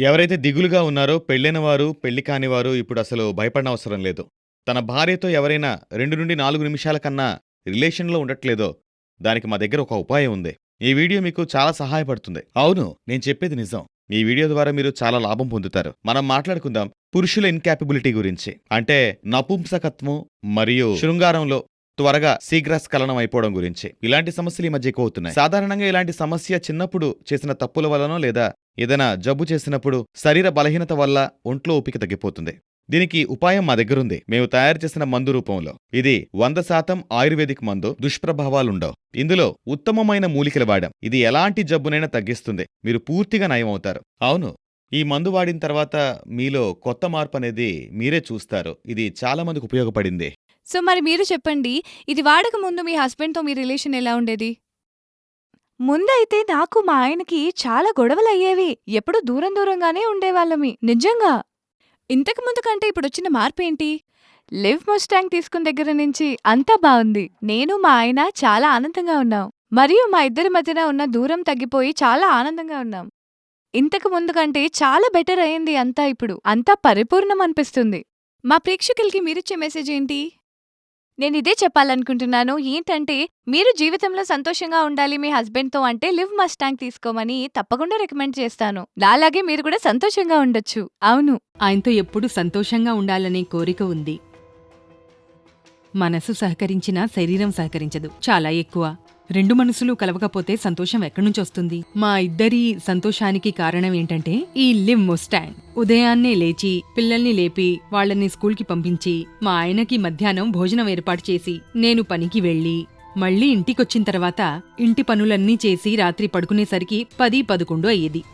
ఎవరైతే దిగులుగా ఉన్నారో పెళ్ళైన వారు, పెళ్లి కానివారు ఇప్పుడసలు భయపడనవసరం లేదు. తన భార్యతో ఎవరైనా 2-4 నిమిషాల కన్నా రిలేషన్‌లో ఉండట్లేదో, దానికి మా దగ్గర ఒక ఉపాయం ఉంది. ఈ వీడియో మీకు చాలా సహాయపడుతుంది. అవును, నేను చెప్పేది నిజం. ఈ వీడియో ద్వారా మీరు చాలా లాభం పొందుతారు. మనం మాట్లాడుకుందాం పురుషుల ఇన్‌కాపబిలిటీ గురించి. అంటే నపుంసకత్వం మరియు శృంగారంలో త్వరగా శీఘ్రస్ఖలనం అయిపోవడం గురించి. ఇలాంటి సమస్యలు ఈ మధ్య ఎక్కువవుతున్నాయి. సాధారణంగా ఇలాంటి సమస్య చిన్నప్పుడు చేసిన తప్పుల వల్లనో లేదా ఏదైనా జబ్బు చేసినప్పుడు శరీర బలహీనత వల్ల ఒంట్లో ఓపిక తగ్గిపోతుంది. దీనికి ఉపాయం మా దగ్గరుంది. మేము తయారు చేసిన మందు రూపంలో. ఇది 100% ఆయుర్వేదిక్ మందు. దుష్ప్రభావాలుండవు. ఇందులో ఉత్తమమైన మూలికలు వాడాం. ఇది ఎలాంటి జబ్బునైనా తగ్గిస్తుంది. మీరు పూర్తిగా నయమవుతారు. అవును, ఈ మందు వాడిన తర్వాత మీలో కొత్త మార్పనేది మీరే చూస్తారు. ఇది చాలా మందికి ఉపయోగపడింది. సో మరి మీరు చెప్పండి, ఇది వాడక ముందు మీ హస్బెండ్‌తో మీ రిలేషన్ ఎలా ఉండేది? ముందైతే నాకు మా ఆయనకి చాలా గొడవలయ్యేవి. ఎప్పుడూ దూరం దూరంగానే ఉండేవాళ్ళమి. నిజంగా. ఇంతకు ముందు కంటే ఇప్పుడొచ్చిన మార్పేంటి? లివ్ ముస్టాంగ్ తీసుకున్న దగ్గర నుంచి అంతా బావుంది. నేను మా ఆయన చాలా ఆనందంగా ఉన్నాం. మరియు మా ఇద్దరి మధ్యన ఉన్న దూరం తగ్గిపోయి చాలా ఆనందంగా ఉన్నాం. ఇంతకు ముందు కంటే చాలా బెటర్ అయింది అంతా ఇప్పుడు. అంతా పరిపూర్ణం అనిపిస్తుంది. మా ప్రేక్షకులకి మీరిచ్చే మెసేజ్ ఏంటి? నేనిదే చెప్పాలనుకుంటున్నాను. ఏంటంటే, మీరు జీవితంలో సంతోషంగా ఉండాలి మీ హస్బెండ్‌తో అంటే లివ్ మస్టాంగ్ తీసుకోమని తప్పకుండా రికమెండ్ చేస్తాను. నాలాగే మీరు కూడా సంతోషంగా ఉండొచ్చు. అవును. ఆయనతో ఎప్పుడూ సంతోషంగా ఉండాలనే కోరిక ఉంది. మనసు సహకరించినా శరీరం సహకరించదు. చాలా ఎక్కువ. రెండు మనసులు కలవకపోతే సంతోషం ఎక్కడ్నుంచొస్తుంది? మా ఇద్దరి సంతోషానికి కారణం ఏంటంటే ఈ లివ్ ముస్టాంగ్. ఉదయాన్నే లేచి పిల్లల్ని లేపి వాళ్ళని స్కూల్కి పంపించి మా ఆయనకి మధ్యాహ్నం భోజనం ఏర్పాటు చేసి నేను పనికి వెళ్ళి మళ్ళీ ఇంటికొచ్చిన తర్వాత ఇంటి పనులన్నీ చేసి రాత్రి పడుకునేసరికి 10-11 అయ్యేది.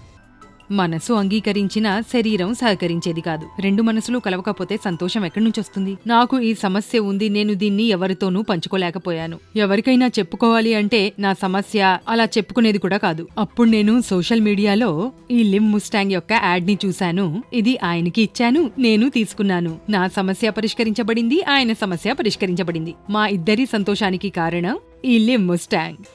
మనసు అంగీకరించినా శరీరం సహకరించేది కాదు. రెండు మనసులు కలవకపోతే సంతోషం ఎక్కడ్నుంచొస్తుంది? నాకు ఈ సమస్య ఉంది. నేను దీన్ని ఎవరితోనూ పంచుకోలేకపోయాను. ఎవరికైనా చెప్పుకోవాలి అంటే నా సమస్య అలా చెప్పుకునేది కూడా కాదు. అప్పుడు నేను సోషల్ మీడియాలో ఈ లివ్ ముస్టాంగ్ యొక్క యాడ్ ని చూశాను. ఇది ఆయనకి ఇచ్చాను, నేను తీసుకున్నాను. నా సమస్య పరిష్కరించబడింది, ఆయన సమస్య పరిష్కరించబడింది. మా ఇద్దరి సంతోషానికి కారణం ఈ లివ్ ముస్టాంగ్.